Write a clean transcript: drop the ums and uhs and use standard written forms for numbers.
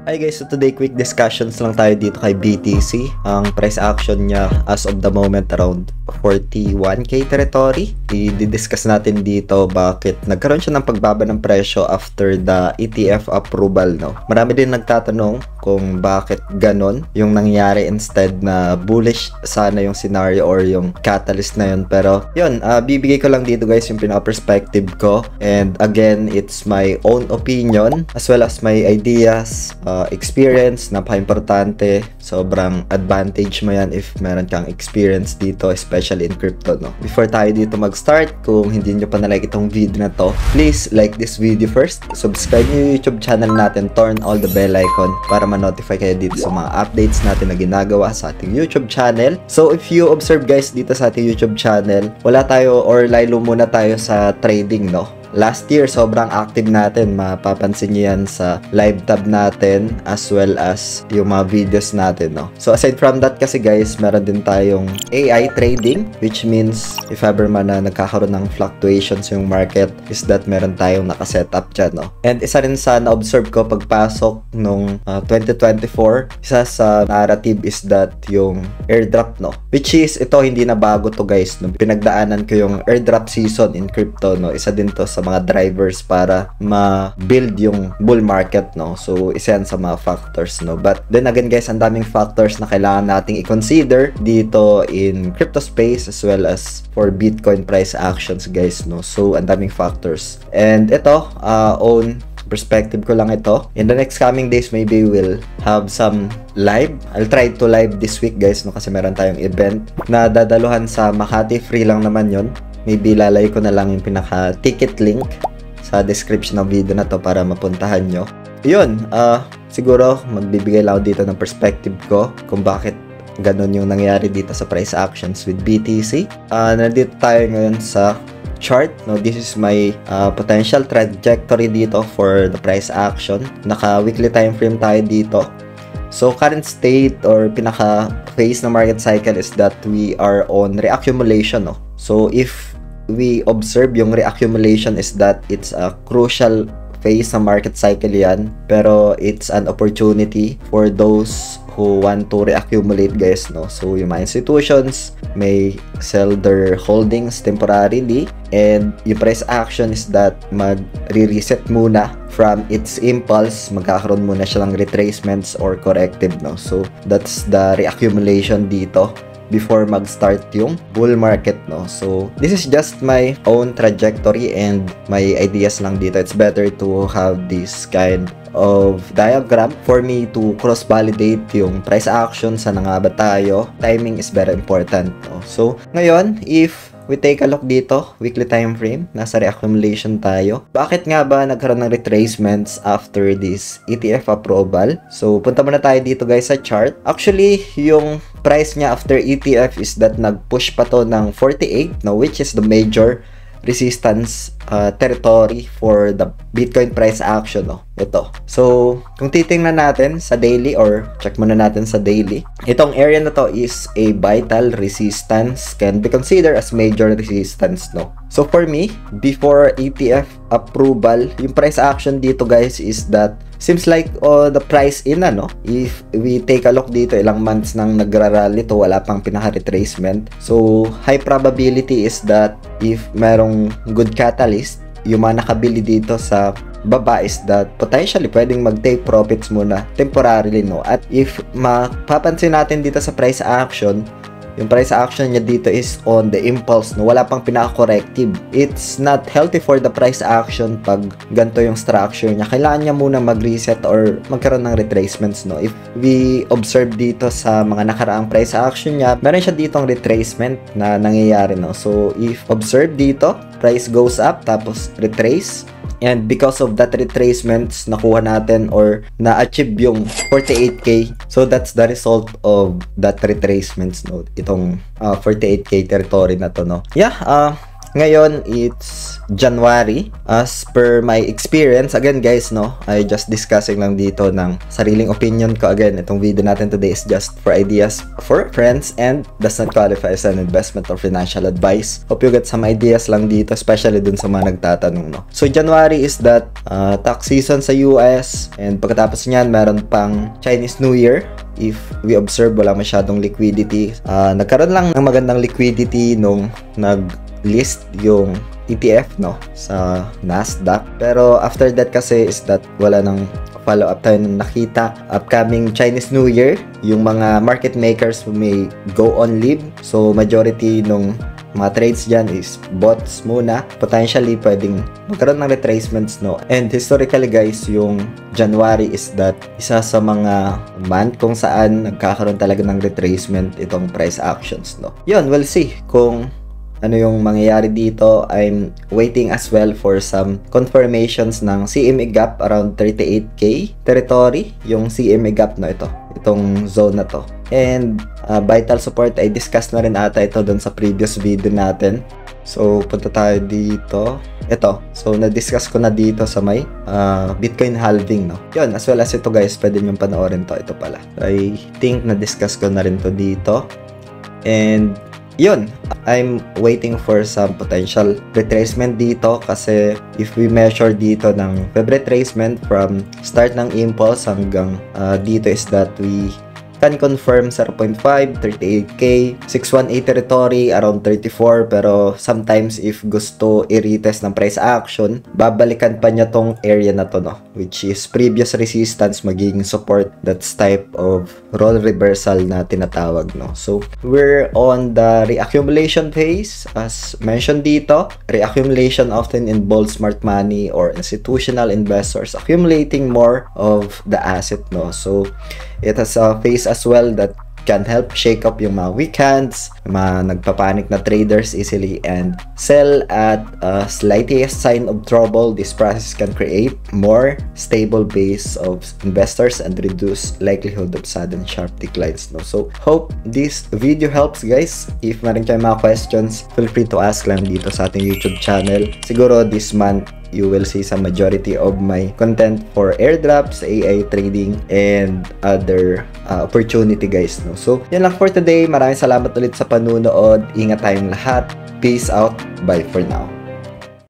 Hi guys, so today quick discussions lang tayo dito kay BTC. Ang price action niya as of the moment around 41k territory. I-discuss natin dito bakit nagkaroon siya ng pagbaba ng presyo after the ETF approval, no? Marami din nagtatanong kung bakit ganon yung nangyari instead na bullish sana yung scenario or yung catalyst na yun. Pero yun, bibigay ko lang dito guys yung pinaka-perspective ko. And again, it's my own opinion as well as my ideas, experience, napaka-importante. Sobrang advantage mo yan if meron kang experience dito, especially in crypto, no? Before tayo dito mag-start, kung hindi nyo pa na-like itong video na to, please like this video first, subscribe nyo yung YouTube channel natin, turn all the bell icon para ma-notify kayo dito sa mga updates natin na ginagawa sa ating YouTube channel. So if you observe guys dito sa ating YouTube channel, wala tayo or lalo muna tayo sa trading, no? Last year, sobrang active natin. Mapapansin nyo yan sa live tab natin as well as yung mga videos natin, no? So, aside from that kasi guys, meron din tayong AI trading, which means if ever man na nagkakaroon ng fluctuations yung market, is that meron tayong nakasetup dyan, no? And isa rin sa na-observe ko pagpasok nung 2024, isa sa narrative is that yung airdrop, no? Which is, ito hindi na bago to guys, no? Pinagdaanan ko yung airdrop season in crypto, no? Isa din to sa mga drivers para ma-build yung bull market, no? So, isa yan sa mga factors, no? But then again guys, ang daming factors na kailangan nating i-consider dito in crypto space as well as for Bitcoin price actions guys, no? So, ang daming factors. And ito, own perspective ko lang ito. In the next coming days, maybe we'll have some live. I'll try to live this week guys, no? Kasi meron tayong event na dadaluhan sa Makati. Free lang naman yon. Maybe lalay ko na lang yung pinaka-ticket link sa description ng video na to para mapuntahan nyo. Yun, siguro magbibigay lang ako dito ng perspective ko kung bakit ganun yung nangyari dito sa price actions with BTC. Nandito tayo ngayon sa chart, no? This is my potential trajectory dito for the price action. Naka-weekly time frame tayo dito. So, current state or pinaka-phase na market cycle is that we are on reaccumulation, no? So, if we observe yung reaccumulation is that it's a crucial phase sa market cycle yan. Pero, it's an opportunity for those who want to reaccumulate guys, no? So, yung mga institutions may sell their holdings temporarily. And yung price action is that mag-reset muna from its impulse, magkakaroon muna siya ng retracements or corrective, no? So, that's the reaccumulation dito before mag-start yung bull market, no? So, this is just my own trajectory and my ideas lang dito. It's better to have this kind of diagram for me to cross-validate yung price action. Saan nga ba tayo? Timing is very important, no? So, ngayon, if we take a look dito, weekly time frame, nasa reaccumulation tayo. Bakit nga ba nagkaroon ng retracements after this ETF approval? So, punta muna tayo dito guys sa chart. Actually, yung price niya after ETF is that nag-push pa to ng 48, no, which is the major resistance territory for the Bitcoin price action, no? Ito. So, kung titingnan natin sa daily or check muna natin sa daily, itong area na to is a vital resistance, can be considered as major resistance, no? So, for me, before ETF approval, yung price action dito guys is that seems like the price in, no? If we take a look dito, ilang months nang nagrarally to, wala pang pinaka-retracement. So, high probability is that if merong good catalyst, yung mga nakabili dito sa baba is that potentially pwedeng mag-take profits muna temporarily, no? At if mapapansin natin dito sa price action, yung price action niya dito is on the impulse, no? Wala pang pinaka-corrective. It's not healthy for the price action pag ganito yung structure niya. Kailangan niya muna mag-reset or magkaroon ng retracements, no? If we observe dito sa mga nakaraang price action niya, meron siya ditong retracement na nangyayari, no? So, if observe dito, price goes up, tapos retrace. And because of that retracements, nakuha natin or na-achieve yung 48k. So, that's the result of that retracements, no? Itong 48k territory na to, no? Yeah, Ngayon, it's January. As per my experience, again guys, no, I just discussing lang dito ng sariling opinion ko. Again, itong video natin today is just for ideas for friends and does not qualify as an investment or financial advice. Hope you get some ideas lang dito, especially dun sa mga nagtatanong, no. So, January is that tax season sa US, and pagkatapos niyan, meron pang Chinese New Year. If we observe, wala masyadong liquidity. Nagkaroon lang ng magandang liquidity nung nag-list yung ETF, no, sa Nasdaq. Pero after that kasi is that wala nang follow-up tayo nung nakita. Upcoming Chinese New Year, yung mga market makers may go on leave. So, majority nung mga trades dyan is bots muna. Potentially, pwedeng magkaroon ng retracements, no? And historically, guys, yung January is that isa sa mga month kung saan nagkakaroon talaga ng retracement itong price actions, no? Yun, we'll see kung ano yung mangyayari dito. I'm waiting as well for some confirmations ng CME gap around 38k territory. Yung CME gap, no, itong zone na to. And vital support, I discussed na rin ata ito dun sa previous video natin. So, punta tayo dito. Ito. So, na-discuss ko na dito sa may Bitcoin halving, no? Yun, as well as ito guys, pwede nyo panoorin to. Ito pala. I think na-discuss ko na rin to dito. And yun, I'm waiting for some potential retracement dito kasi if we measure dito ng web retracement from start ng impulse hanggang dito is that we can confirm 0.5, 38k, 618 territory, around 34, pero sometimes if gusto i-retest ng price action, babalikan pa niya tong area na to, no, which is previous resistance magiging support. That's type of role reversal na tinatawag, no. So, we're on the reaccumulation phase. As mentioned dito, reaccumulation often involves smart money or institutional investors accumulating more of the asset, no. So, it has a phase as well that can help shake up yung mga weak hands, mga nagpapanik na traders easily and sell at a slightest sign of trouble. This process can create more stable base of investors and reduce likelihood of sudden sharp declines, no. So, hope this video helps, guys. If meron kayong mga questions, feel free to ask lang dito sa ating YouTube channel. Siguro this month, you will see some majority of my content for airdrops, AI trading, and other opportunity, guys, no. So, yan lang for today. Maraming salamat ulit sa panunood. Ingat tayong lahat. Peace out. Bye for now.